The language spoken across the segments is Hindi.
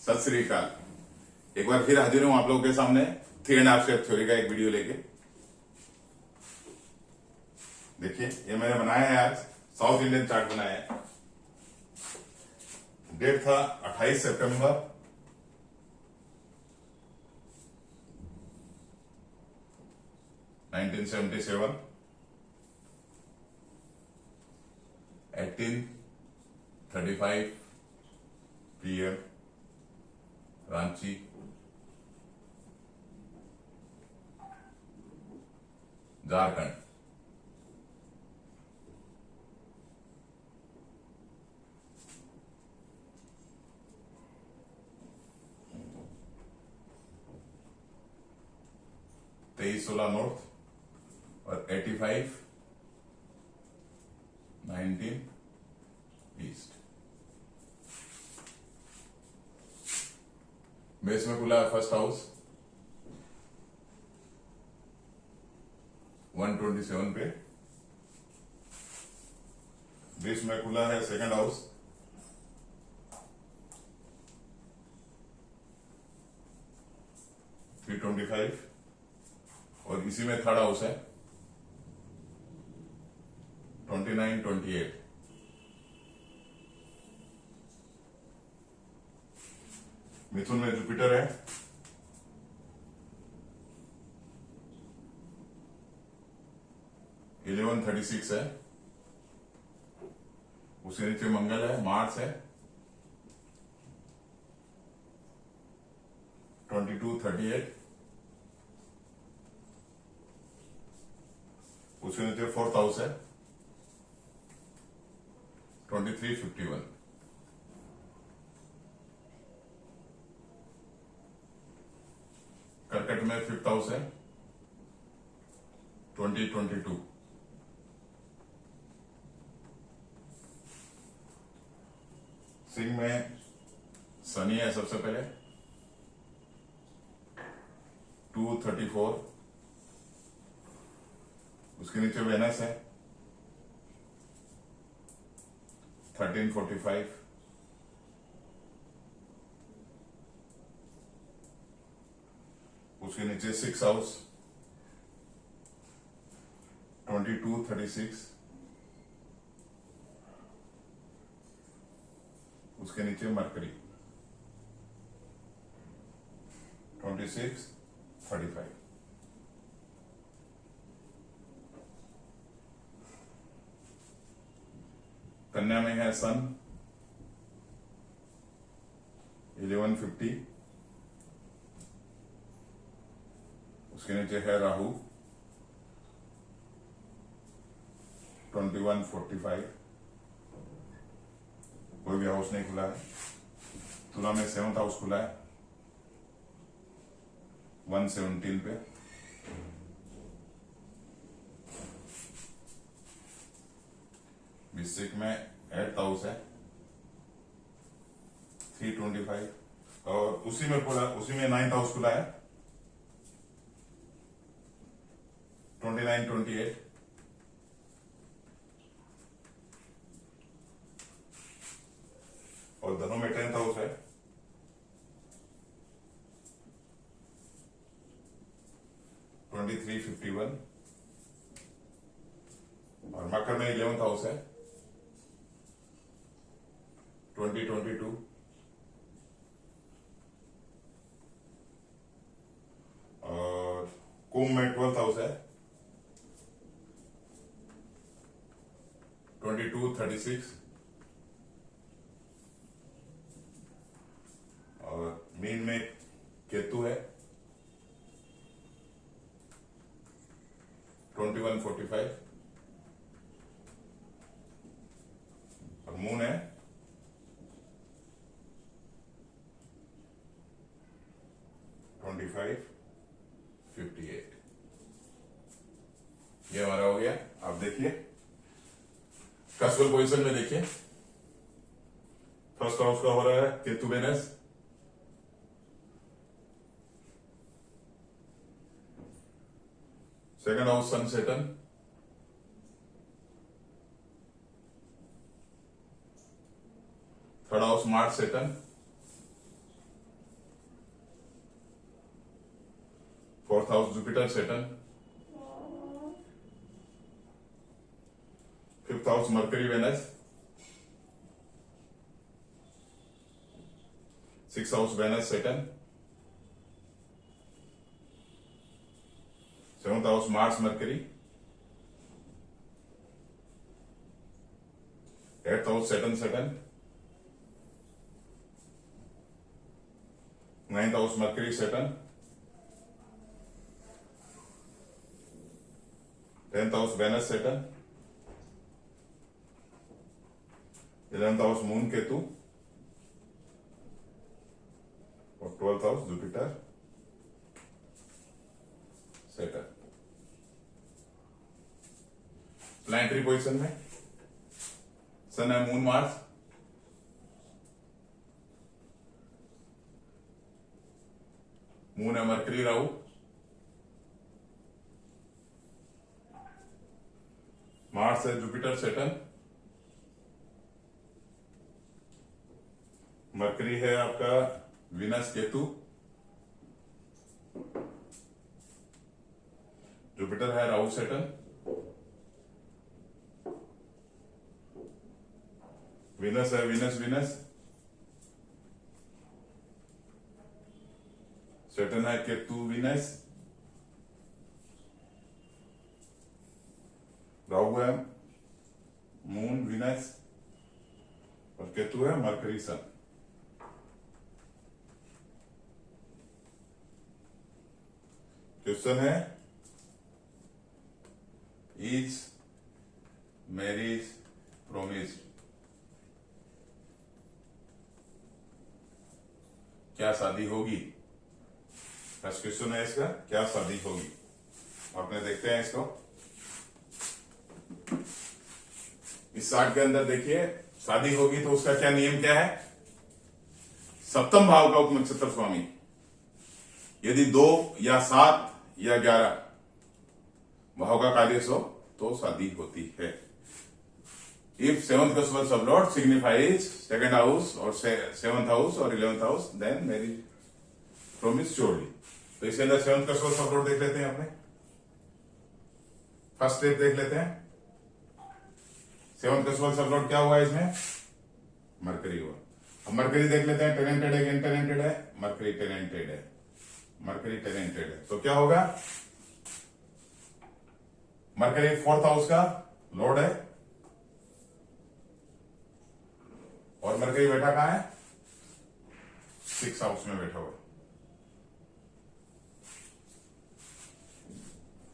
सत श्री अकाल। एक बार फिर हाजिर हूं आप लोगों के सामने 3.5 स्टेप थ्योरी का एक वीडियो लेके। देखिए ये मैंने बनाया है, आज साउथ इंडियन चार्ट बनाया है। डेट था 28 सितंबर 1977, 18:35 PM, रांची, झारखंड। तेईस 16 नॉर्थ और 85 19 ईस्ट। बेस में खुला है फर्स्ट हाउस 127 पे। बेस में खुला है सेकंड हाउस 325 और इसी में थर्ड हाउस है 29 28। मिथुन में जुपिटर है, इलेवन 36 है। उसके नीचे मंगल है, मार्स है 22 38। उसके नीचे फोर्थ हाउस है 23 51। कर्कट में फिफ्थ हाउस है 20 22। सिंह में शनि है सबसे पहले 234। उसके नीचे वेनस है 1345। उसके नीचे सिक्स हाउस 22 36। उसके नीचे मरकरी 26 35। कन्या में है सन 1150। उसके नीचे है राहु 21 45। कोई भी हाउस नहीं खुला है। तुला में सेवंथ हाउस खुला है 117 पे। वृश्चिक में एट्थ हाउस है 325 और उसी में नाइन्थ हाउस खुला है 29 28। और धनु में 10th हाउस है 23 51। और मकर में 11th हाउस है 20 22। और कुंभ में 12th हाउस है 22 36। और मीन में केतु है 21 45। और मून है 25 58। ये हमारा हो गया। आप देखिए कस्टल पोजीशन में देखिए फर्स्ट हाउस का हो रहा है Ketu Venus, second house Sun Saturn, third house Mars Saturn, 4th house Jupiter Saturn, 5th house Mercury Venus, 6th house Venus Saturn, 7th house Mars Mercury, 8th house Saturn, 9th house Mercury Saturn, 10th house Venus Saturn, 11th house Moon Ketu और 12th house Jupiter Saturn. Planetary position में सन है, मून मार्स, मून है मरकरी राहु, मार्स है जुपिटर सेटन, मरकरी है आपका विनस केतु, जुपिटर है राहु सेटन, विनस है विनस, सेटन है केतु विनस, राहु है मून विनस और केतु है मरकरी सन। क्वेश्चन है, इज मैरिज प्रोमिस्ड? क्या शादी होगी? फर्स्ट क्वेश्चन है इसका, क्या शादी होगी? आपने देखते हैं इसको, इस चार्ट के अंदर देखिए, शादी होगी तो उसका क्या नियम क्या है? सप्तम भाव का उप नक्षत्र स्वामी यदि 2 या 7 या 11 भाव का कार्य हो तो शादी होती है। इफ 7th का सब लॉर्ड सिग्निफाइज 2nd हाउस और 7th हाउस और 11th house, then marriage promise surely. तो इसके अंदर 7th का सब लॉर्ड देख लेते हैं अपने, फर्स्ट स्टेप देख लेते हैं। 7th का सब लॉर्ड क्या हुआ इसमें? मरकरी हुआ। अब मरकरी देख लेते हैं, टेनेंटेड है, इंटेनेंटेड है, मरकरी टेनेंटेड है, मरकरी टेनेंटेड है, तो क्या होगा? मरकरी 4th हाउस का लॉर्ड है और मरकरी बैठा कहां है? 6th हाउस में बैठा हुआ।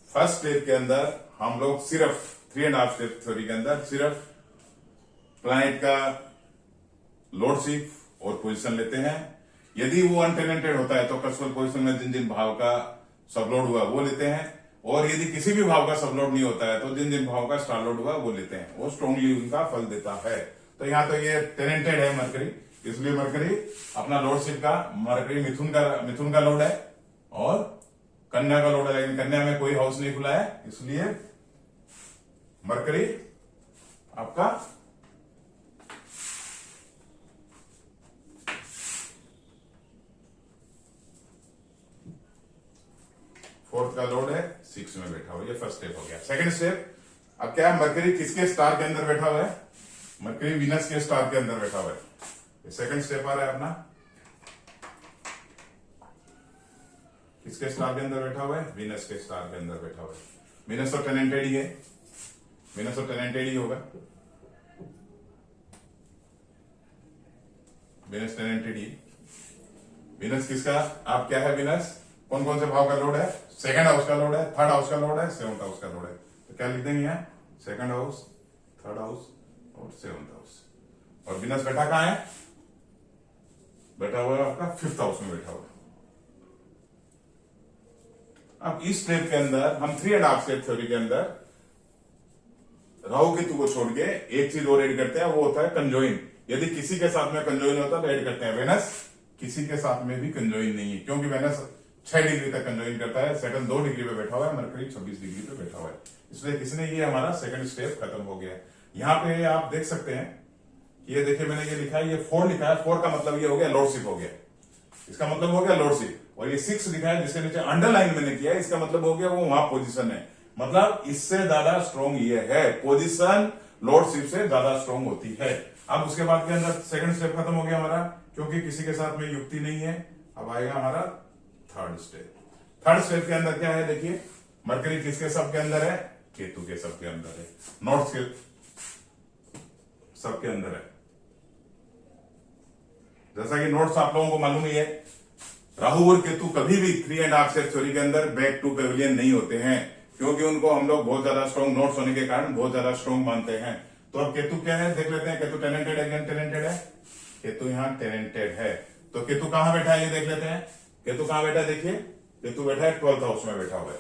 फर्स्ट स्टेप के अंदर हम लोग सिर्फ 3.5 स्टेप थ्योरी के अंदर सिर्फ प्लैनेट का लॉर्डशिप और पोजीशन लेते हैं। यदि वो अनटेनेंटेड होता है तो कस्वल पोजीशन में जिन जिन भाव का सबलोड हुआ वो लेते हैं, और यदि किसी भी भाव का सबलोड नहीं होता है तो जिन जिन भाव का स्टार लोड हुआ वो लेते हैं, वो स्ट्रांगली उनका फल देता है। तो यहां तो ये टेनेंटेड है मरकरी, इसलिए मरकरी अपना लॉर्डशिप का, मरकरी मिथुन का लॉर्ड है और कन्या का लॉर्ड है, लेकिन कन्या में कोई हाउस नहीं खुला है, इसलिए मरकरी आपका फोर्थ का लॉर्ड है, 6 में बैठा हुआ। ये फर्स्ट स्टेप हो गया। सेकंड स्टेप, अब क्या है? मरकरी किसके स्टार के अंदर बैठा हुआ है? मरकरी विनस के स्टार के अंदर बैठा हुआ है। ये सेकंड स्टेप आ रहा है अपना, किसके स्टार के अंदर बैठा हुआ है? विनस के स्टार के अंदर बैठा हुआ है। विनस तो टेनेंटेड ही है, विनस तो टेनेंटेड ही होगा, विनस टेनेंटेड ही। विनस किसका आप क्या है? विनस कौन कौन से भाव का लोड है? 2nd हाउस का लोड है, 3rd हाउस का लोड है, 7th हाउस का लोड है। तो क्या लिख देंगे यहाँ? 2nd हाउस, 3rd हाउस और 7th हाउस। और विनस बैठा कहां है? बैठा हुआ है आपका 5th हाउस में बैठा हुआ है। अब इस स्टेप के अंदर हम 3.5 स्टेप थ्योरी के अंदर राहु केतु को छोड़ के एक चीज और ऐड करते हैं, वो होता है कंजोइन। यदि किसी के साथ में कंजोइन होता है तो ऐड करते हैं। वेनस किसी के साथ में भी कंजोइन नहीं है, क्योंकि वेनस 6 डिग्री तक कंजोइन करता है, सेटन 2 डिग्री पे बैठा हुआ है, मरकरी 26 डिग्री पे बैठा हुआ है। इसलिए किसने ये हमारा सेकंड स्टेप खत्म हो गया। यहां पे आप देख सकते हैं, ये देखिए मैंने ये लिखा है, ये 4 लिखा है। 4 का मतलब ये हो गया लॉर्डशिप हो गया। इसका मतलब हो गया लॉर्डशिप। और ये 6 लिखा है जिसके नीचे अंडरलाइन मैंने किया है, इसका मतलब हो गया वो वहां पोजीशन है, मतलब इससे ज्यादा स्ट्रॉन्ग ये है, पोजीशन लॉर्डशिप से ज्यादा स्ट्रॉन्ग होती है। अब उसके बाद के अंदर सेकंड स्टेप खत्म हो गया हमारा, क्योंकि किसी के साथ में युक्ति नहीं है। अब आएगा हमारा थर्ड स्टेप। थर्ड स्टेप के अंदर क्या है, देखिए मरकरी किसके सब के अंदर है, केतु के सब के अंदर है, नॉर्थ के सब के अंदर है। जैसा कि नोट्स आप लोगों को मालूम ही है, राहु और केतु कभी भी 3.5 स्टेप थ्योरी के अंदर बैक टू पेविलियन नहीं होते हैं, क्योंकि उनको हम लोग बहुत ज्यादा स्ट्रॉन्ग नोट्स होने के कारण बहुत ज्यादा स्ट्रॉन्ग मानते हैं। तो अब केतु क्या है देख लेते हैं। केतु टैलेंटेड है, टैलेंटेड है, केतु यहां टैलेंटेड है। तो केतु कहां बैठा है ये देख लेते हैं। केतु कहां बैठा है, देखिए केतु बैठा है 12th हाउस में बैठा हुआ है।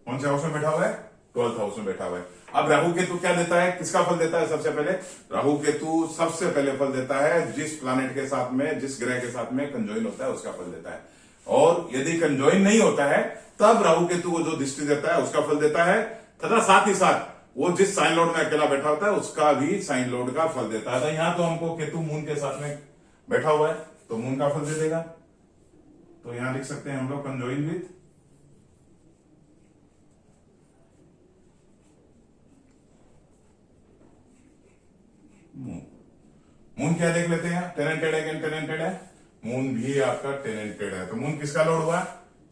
कौन से हाउस में बैठा हुआ है, 12th हाउस में बैठा हुआ है। अब राहु केतु क्या देता है, किसका फल देता है, सबसे पहले राहु केतु सबसे पहले फल देता है जिस प्लैनेट के साथ में, जिस ग्रह के साथ में कंजॉइन होता है उसका फल देता है। और यदि कंजॉइन नहीं होता है तब राहु केतु को जो दृष्टि देता है उसका फल देता है, तथा साथ ही साथ वो जिस साइन लॉर्ड में अकेला बैठा होता है उसका भी साइन लॉर्ड का फल देता है। तो यहां तो हमको केतु मून के साथ में बैठा हुआ है तो मून का फल दे देगा। तो यहां लिख सकते हैं हम लोग कंजॉइन विथ मून। मून क्या देख लेते हैं, टैलेंटेड है, टैलेंटेड है, मून भी आपका टैलेंटेड है। तो मून किसका लॉर्ड हुआ,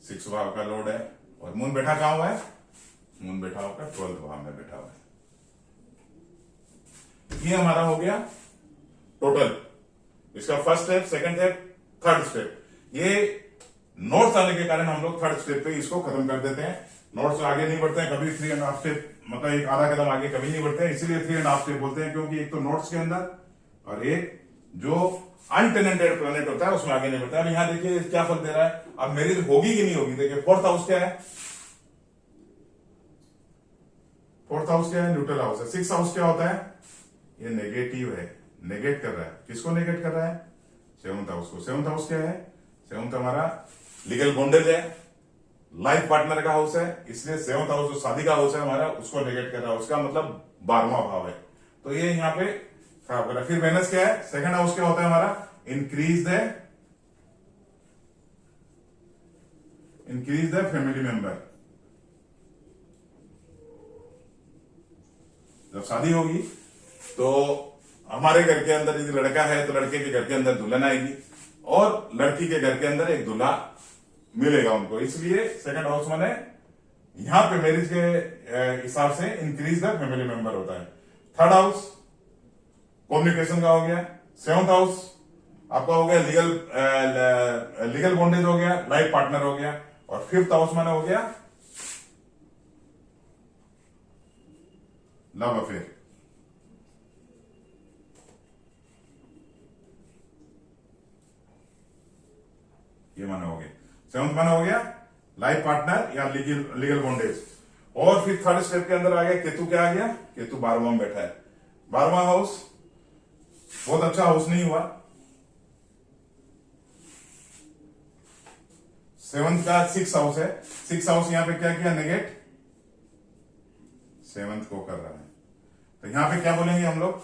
6 भाव का लॉर्ड है। और मून बैठा कहां हुआ है, मून बैठा होकर 12th भाव में बैठा हुआ है। ये हमारा हो गया टोटल, इसका first step, second step, third step. ये नोट्स आने के कारण हम लोग थर्ड स्टेप पे इसको खत्म कर देते हैं। नोट्स आगे नहीं बढ़ते हैं कभी, 3.5 स्टेप मतलब एक आधा कदम आगे कभी नहीं बढ़ते हैं, इसीलिए 3.5 स्टेप बोलते हैं, क्योंकि एक तो नोट्स के अंदर और एक जो अनटेनेंटेड प्लैनेट होता है उसमें आगे नहीं बढ़ता है। अब यहां देखिए क्या फल दे रहा है, अब मैरिज होगी कि नहीं होगी। देखिए 4th हाउस क्या है, 4th हाउस क्या है, न्यूट्रल हाउस है। 6th हाउस क्या होता है, ये नेगेटिव है, नेगेट कर रहा है। किसको नेगेट कर रहा है, 7th हाउस को। 7th हाउस क्या है, 7th हमारा लीगल बॉन्डेज है, लाइफ पार्टनर का हाउस है, इसलिए 7th हाउस जो शादी का हाउस है हमारा उसको नेगेट कर रहा है, उसका मतलब 12वां भाव है। तो ये यहाँ पे खराब कर रहा है। फिर वेनस क्या है, सेकंड हाउस क्या होता है हमारा, इंक्रीज द फैमिली मेंबर। जब शादी होगी तो हमारे घर के अंदर यदि लड़का है तो लड़के के घर के अंदर दुल्हन आएगी और लड़की के घर के अंदर एक दूल्हा मिलेगा उनको, इसलिए सेकंड हाउस माने यहां पे मैरिज के हिसाब से इंक्रीज द फैमिली मेंबर होता है। थर्ड हाउस कम्युनिकेशन का हो गया, 7th हाउस आपका हो गया लीगल बॉन्डेज हो गया, लाइफ पार्टनर हो गया, और 5th हाउस माने हो गया लव अफेयर। ये माना हो गया 7th माना हो गया लाइफ पार्टनर या लीगल बॉन्डेज। और फिर थर्ड स्टेप के अंदर आ गया केतु, क्या आ गया, केतु 12वां में बैठा है। 12वां हाउस बहुत अच्छा हाउस नहीं हुआ, 7th का 6th हाउस है। 6th हाउस यहां पे क्या किया, नेगेट 7th को कर रहा है। तो यहां पे क्या बोलेंगे हम लोग,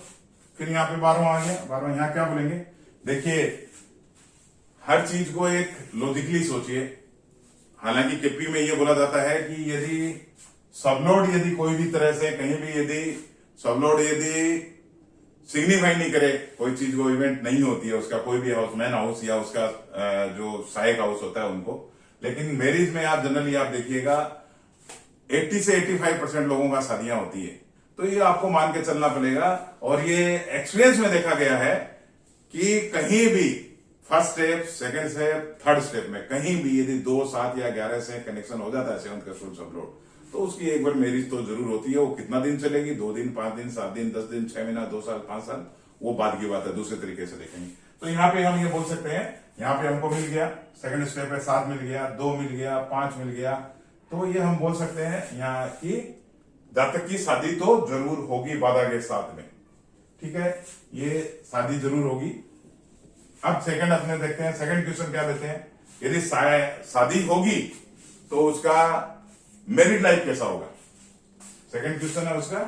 फिर यहां पे 12वां आ गया, 12वां यहां क्या बोलेंगे। देखिए हर चीज को एक लॉजिकली सोचिए। हालांकि केपी में यह बोला जाता है कि यदि सबलोड यदि कोई भी तरह से कहीं भी यदि सबलोड यदि सिग्निफाई नहीं करे, कोई चीज को इवेंट नहीं होती है उसका, कोई भी हाउस, मैन हाउस या उसका जो सहायक हाउस होता है उनको। लेकिन मैरिज में आप जनरली आप देखिएगा 80 से 85% लोगों का शादियां होती है, तो ये आपको मान के चलना पड़ेगा। और ये एक्सपीरियंस में देखा गया है कि कहीं भी first step, second step, third step में कहीं भी यदि 2, 7 या 11 से कनेक्शन हो जाता है 7th का सोल सबलोड, तो उसकी एक बार मैरिज तो जरूर होती है। वो कितना दिन चलेगी, 2 दिन, 5 दिन, 7 दिन, 10 दिन, 6 महीना, 2 साल, 5 साल, वो बाद की बात है, दूसरे तरीके से देखेंगे। तो यहाँ पे हम ये बोल सकते हैं, यहाँ पे हमको मिल गया सेकंड स्टेप है 7 मिल गया, 2 मिल गया, 5 मिल गया, तो ये हम बोल सकते हैं यहाँ की जातक की शादी तो जरूर होगी बाधा के साथ में, ठीक है, ये शादी जरूर होगी। अब सेकंड अपने देखते हैं, सेकंड क्वेश्चन क्या देते हैं, यदि शादी होगी तो उसका मैरिड लाइफ कैसा होगा। सेकंड क्वेश्चन है उसका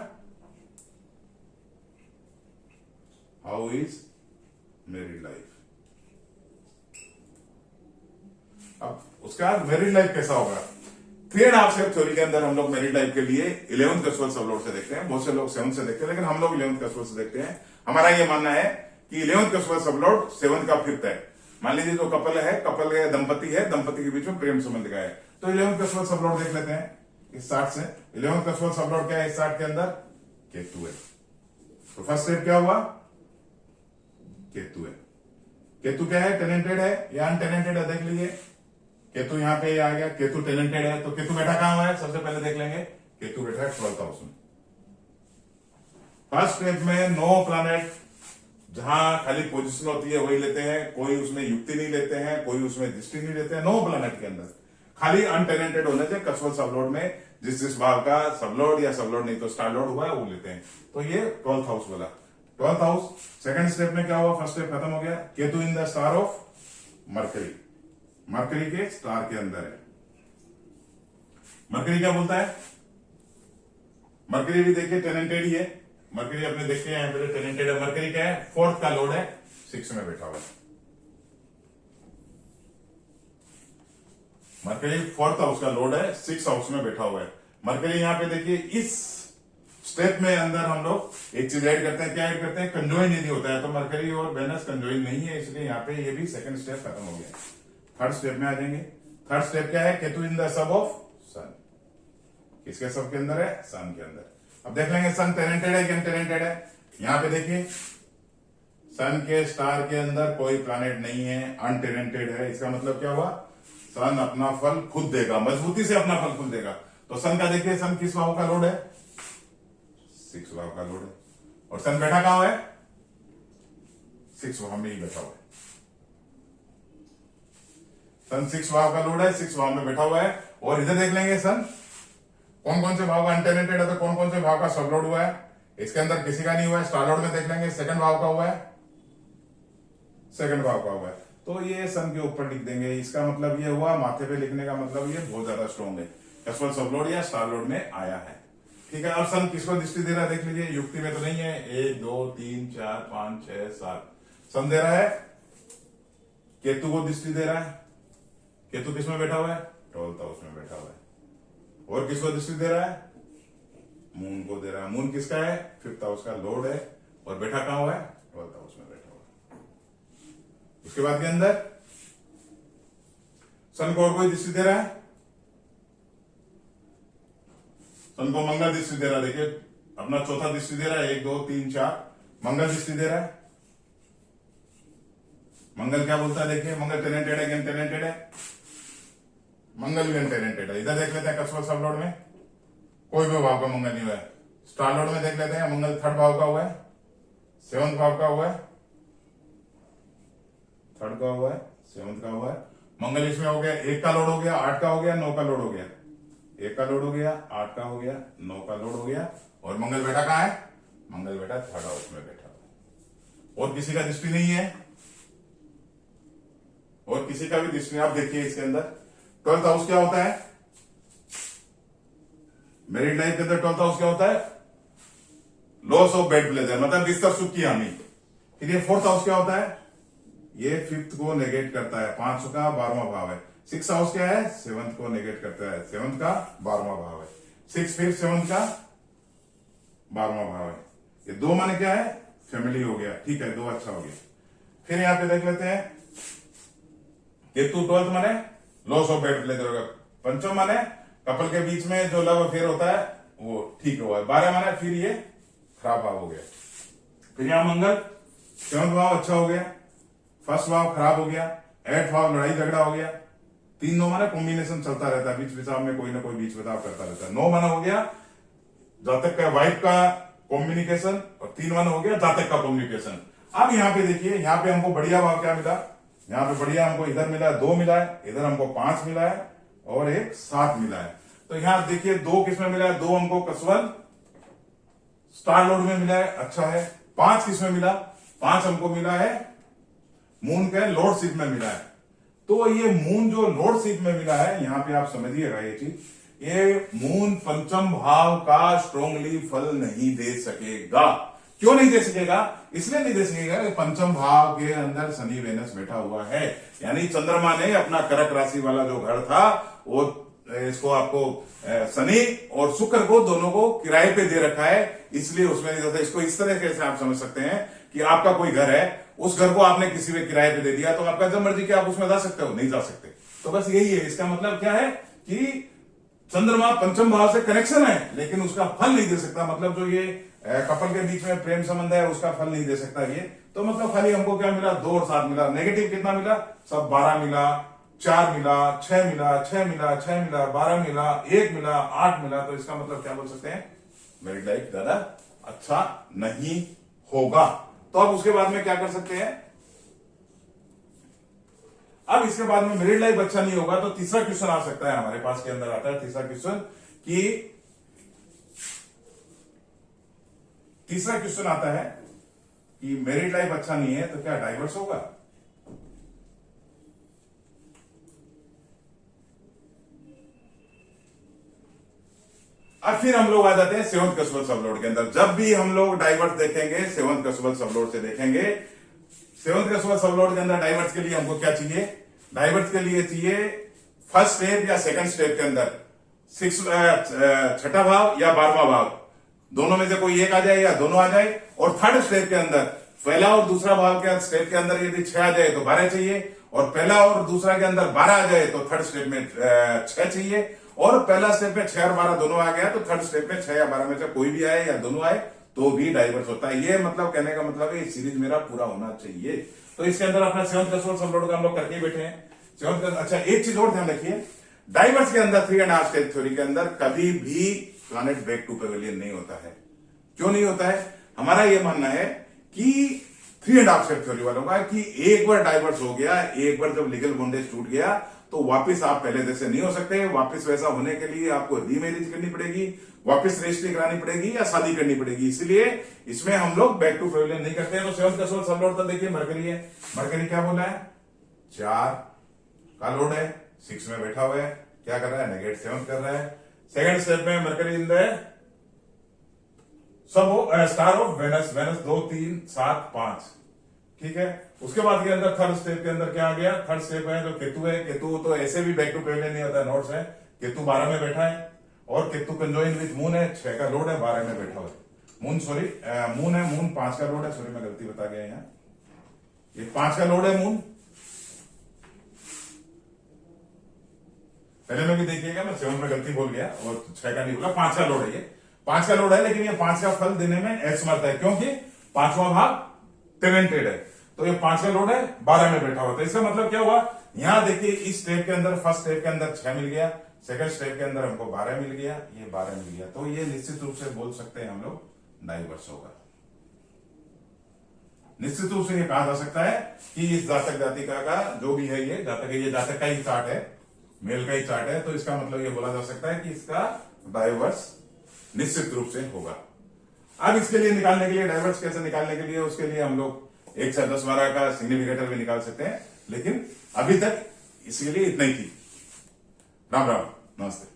हाउ इज मैरिड लाइफ। अब उसका मैरिड लाइफ कैसा होगा। 3.5 स्टेप थ्योरी के अंदर हम लोग मैरिड लाइफ के लिए 11th कैजुअल सबलोड से देखते हैं, बहुत से लोग 7th से देखते हैं, लेकिन हम लोग 11th कैजुअल से देखते हैं। हमारा ये मानना है कि 11th कैजुअल सबलोड 7th का 5th है। मान लीजिए जो कपल है, कपल है, दंपति है, दंपति के बीच में प्रेम संबंध का है, तो 11th कैजुअल सबलोड देख लेते हैं इस चार्ट से। 11th कैजुअल सबलोड क्या है इस चार्ट के अंदर, केतु है। तो फर्स्ट स्टेप क्या हुआ, केतु है। केतु क्या है, टेनेंटेड है या अनटेनेंटेड है, देख लीजिए। केतु यहां पे आ गया, केतु टेनेंटेड है, तो केतु बैठा कहां है, सबसे पहले देख लेंगे। केतु बैठा है 12th हाउस में। फर्स्ट स्टेप में नो प्लैनेट, जहां खाली पोजीशन होती है वही लेते हैं, कोई उसमें युक्ति नहीं लेते हैं, कोई उसमें दृष्टि नहीं लेते हैं। नो प्लैनेट के अंदर खाली अनटेनेंटेड होने से कैजुअल सबलोड में जिस भाव का सबलोड या सबलोड नहीं तो स्टार लोड हुआ है वो लेते हैं। तो ये 12th हाउस वाला 12th हाउस। सेकंड स्टेप में क्या हुआ, फर्स्ट स्टेप खत्म हो गया। Ketu in the star of mercury, mercury के स्टार के अंदर है। मरकरी क्या बोलता है, मरकरी भी देखिए टेनेंटेड ही है। मरकरी अपने देखिए यहां पे टेनेंटेड है। मरकरी क्या है, 4th का लोड है, 6 में बैठा हुआ है। मरकरी 4th हाउस का लोड है, 6th हाउस में बैठा हुआ है। मरकरी यहां पे देखिए इस स्टेप में अंदर हम लोग एक चीज ऐड करते हैं, क्या ऐड करते हैं, कंजोइन यदि होता है तो मरकरी और वेनस कंजोइन नहीं है, इसलिए यहां पे ये भी सेकंड स्टेप खत्म हो गया। थर्ड स्टेप में आ जाएंगे। थर्ड स्टेप क्या है, Ketu in the sub of Sun. किसके सब के अंदर है, सन के अंदर। अब देख लेंगे सन टेनेंटेड है कि अनटेनेंटेड है। यहां पे देखिए सन के स्टार के अंदर कोई प्लैनेट नहीं है, अनटेनेंटेड है। इसका मतलब क्या हुआ, सन अपना फल खुद देगा, मजबूती से अपना फल खुद देगा। तो सन का देखिए, सन किस भाव का लोड है, 6 भाव का लोड है। और सन बैठा कहां है, 6 भाव में ही बैठा हुआ है। सन 6 भाव का लोड है, 6 भाव में बैठा हुआ है। और इधर देख लेंगे सन कौन कौन से भाव का अनटेनेंटेड है, तो कौन कौन से भाव का सब लोड हुआ है। इसके अंदर किसी का नहीं हुआ है। स्टार लोड में देख लेंगे, सेकंड भाव का हुआ है, सेकंड भाव का हुआ है। तो ये सन के ऊपर लिख देंगे। इसका मतलब ये हुआ, माथे पे लिखने का मतलब ये बहुत ज्यादा स्ट्रॉन्ग है, कैजुअल सब लोड या स्टार लोड में आया है। ठीक है। अब सन किसको दृष्टि दे रहा है देख लीजिए, युक्ति में तो नहीं है। 1 2 3 4 5 6 7 सन दे रहा है, केतु को दृष्टि दे रहा है। केतु किसमें बैठा हुआ है, 12th हाउस में बैठा हुआ है। और किसको दृष्टि दे रहा है, मून को दे रहा है। मून किसका है, 5th हाउस का लोड है, और बैठा कहां हुआ है, 12th हाउस में बैठा हुआ है। उसके बाद के अंदर सन को और कोई दृष्टि दे रहा है, सन को मंगल दृष्टि दे रहा है। देखिए अपना चौथा दृष्टि दे रहा है, 1 2 3 4 मंगल दृष्टि दे रहा है। मंगल क्या बोलता है, देखिए मंगल टेनेंटेड है कि अनटेनेंटेड है, मंगल भी अनटेनेंटेड है। इधर देख लेते हैं कैजुअल सब लोड में कोई भी भाव का मंगल नहीं हुआ है। स्टार लोड में देख लेते हैं, मंगल 3rd भाव का हुआ है, 7th भाव का हुआ है, 3rd का हुआ है, 7th का हुआ है। मंगल इसमें हो गया, 1 का लोड हो गया, 8 का हो गया, 9 का लोड हो गया। 1 का लोड हो गया, 8 का हो गया, 9 का लोड हो गया। और मंगल बैठा कहां है, मंगल बैठा 3rd हाउस में बैठा हुआ। और किसी का दृष्टि नहीं है, और किसी का भी दृष्टि नहीं। आप देखिए इसके अंदर 12th हाउस क्या होता है, मैरिड लाइफ के अंदर 12th हाउस क्या होता है, लॉस ऑफ बेड प्लेजर, मतलब बिस्तर सुख की हानि। फिर ये 4th हाउस क्या होता है, ये 5th को नेगेट करता है, 5 का 12वां भाव है। 6th हाउस क्या है, 7th को नेगेट करता है, 7th का 12वां भाव है। 6 5 7 का 12वां भाव है। ये 2 माने क्या है, फैमिली हो गया। ठीक है, 2 अच्छा हो गया। फिर यहां पे देख लेते हैं, केतु 12th माने लॉस ऑफ बेड प्लेजर होगा। पंचम माने कपल के बीच में जो लव अफेयर होता है वो ठीक हुआ है। 12 माने फिर ये खराब भाव हो गया। फिर यहां मंगल 7th भाव अच्छा हो गया, 1st भाव खराब हो गया, 8th भाव लड़ाई झगड़ा हो गया। 3 9 माने कॉम्बिनेशन चलता रहता है, बीच बिचाव में कोई ना कोई बीच बचाव करता रहता है। 9 माना हो गया जातक का वाइफ का कॉम्युनिकेशन, और 3 माना हो गया जातक का कम्युनिकेशन। अब यहाँ पे देखिए, यहाँ पे हमको बढ़िया भाव क्या मिला, यहाँ पे बढ़िया हमको इधर मिला 2 मिला है, इधर हमको 5 मिला है, और एक 7 मिला है। तो यहां देखिए 2 किसमें मिला है, 2 हमको कैजुअल स्टार लोड में मिला है, अच्छा है। 5 किसमें मिला, 5 हमको मिला है मून के लॉर्डशिप में मिला है। तो ये मून जो लॉर्डशिप में मिला है, यहां पे आप समझिएगा ये चीज, ये मून पंचम भाव का स्ट्रांगली फल नहीं दे सकेगा, क्यों नहीं दे सकेगा? इसलिए नहीं दे सकेगा कि पंचम भाव के अंदर शनि वेनस बैठा हुआ है, यानी चंद्रमा ने अपना कर्क राशि वाला जो घर था वो इसको आपको शनि और शुक्र को दोनों को किराए पे दे रखा है, इसलिए उसमें नहीं जाता। इसको इस तरह से आप समझ सकते हैं कि आपका कोई घर है, उस घर को आपने किसी पे किराए पे दे दिया, तो आपका जब मर्जी कि आप उसमें जा सकते हो, नहीं जा सकते। तो बस यही है, इसका मतलब क्या है कि चंद्रमा पंचम भाव से कनेक्शन है लेकिन उसका फल नहीं दे सकता। मतलब जो ये कपल के बीच में प्रेम संबंध है उसका फल नहीं दे सकता ये। तो मतलब खाली हमको क्या मिला? 2 और 7 मिला। नेगेटिव कितना मिला? सब 12 मिला, 4 मिला, 6 मिला, 6 मिला, 6 मिला, 12 मिला, 1 मिला, 8 मिला। तो इसका मतलब क्या बोल सकते हैं? मैरिड लाइफ ज्यादा अच्छा नहीं होगा। तो अब उसके बाद में क्या कर सकते हैं? अब इसके बाद में मैरिड लाइफ अच्छा नहीं होगा तो तीसरा क्वेश्चन आ सकता है हमारे पास के अंदर आता है। तीसरा क्वेश्चन आता है कि मैरिड लाइफ अच्छा नहीं है तो क्या डाइवर्स होगा? अब फिर हम लोग आ जाते हैं सेवंथ कस्बल सबलोड के अंदर। जब भी हम लोग डाइवर्स देखेंगे सेवंथ कस्बल सबलोड से देखेंगे। सेवंथ कस्बल सबलोड के अंदर डाइवर्स के लिए हमको क्या चाहिए? डाइवर्स के लिए चाहिए फर्स्ट स्टेप या सेकंड स्टेप के अंदर छठा भाव या 12वां भाव, दोनों में से कोई एक आ जाए या दोनों आ जाए। और थर्ड स्टेप के अंदर पहला और दूसरा भाव के स्टेप के अंदर यदि 6 आ जाए तो 12 चाहिए, और पहला और दूसरा के अंदर 12 आ जाए तो थर्ड स्टेप में 6 चाहिए, और पहला स्टेप में 6 और 12 दोनों आ गया तो थर्ड स्टेप में 6 या 12 में से कोई भी आए या दोनों आए तो भी डाइवर्स होता है। ये मतलब कहने का मतलब है सीरीज मेरा पूरा होना चाहिए। तो इसके अंदर अपना सेवंथ कस्बल सबलोड का हम लोग करके बैठे हैं। अच्छा, एक चीज और ध्यान रखिए, डाइवर्स के अंदर 3.5 स्टेप थ्योरी के अंदर कभी भी प्लैनेट बैक टू पेविलियन नहीं होता है। क्यों नहीं होता है? हमारा यह मानना है कि 3.5 स्टेप थ्योरी वालों का कि एक बार डाइवर्स हो गया, एक बार जब लीगल बॉन्डेज टूट गया तो वापस आप पहले जैसे नहीं हो सकते। वापस वैसा होने के लिए आपको रीमैरिज करनी पड़ेगी, वापस रजिस्ट्री करानी पड़ेगी या शादी करनी पड़ेगी। इसलिए इसमें हम लोग बैक टू पेविलियन नहीं करते हैं। तो सेवंथ कस्बल सबलोड तो देखिए मरकरी है। मरकरी क्या बोला है? 4 का लोड है, 6 में बैठा हुआ है, क्या कर रहा है? नेगेट 7 कर रहा है। सेकंड स्टेप में Mercury in the sub star of Venus, 2, 3, 7, 5, ठीक है। उसके बाद के अंदर थर्ड स्टेप के अंदर क्या आ गया? थर्ड स्टेप है जो केतु है। केतु तो ऐसे भी बैक टू पेविलियन नहीं होता, नोट्स है। केतु 12 में बैठा है और केतु कंजोइन विद मून है, 6 का लोड है, 12 में बैठा हुआ है। मून है, मून 5 का लोड है। सॉरी मैं गलती बता गया यहाँ, ये 5 का लोड है मून। पहले में भी देखिएगा मैं 7 में गलती बोल गया और 6 का नहीं बोला, 5 का लोड है। ये 5 का लोड है लेकिन ये 5 का फल देने में असमर्थ है क्योंकि 5वां भाव टेनेंटेड है। तो ये 5 का लोड है, 12 में बैठा हुआ। तो इसका मतलब क्या हुआ? यहां देखिए इस स्टेप के अंदर फर्स्ट स्टेप के अंदर 6 मिल गया, सेकंड स्टेप के अंदर हमको 12 मिल गया, ये 12 मिल गया। तो ये निश्चित रूप से बोल सकते हैं हम लोग डाइवर्स होगा। निश्चित रूप से ये कहा जा सकता है कि इस जातक जातिका का जो भी है ये जातक का ही चार्ट है, मेल का ही चार्ट है। तो इसका मतलब ये बोला जा सकता है कि इसका डाइवर्स निश्चित रूप से होगा। अब इसके लिए निकालने के लिए डाइवर्स कैसे निकालने के लिए, उसके लिए हम लोग 1 से 10 12 का सिग्निफिकेटर भी निकाल सकते हैं, लेकिन अभी तक इसके लिए इतना ही थी। राम राम, नमस्ते।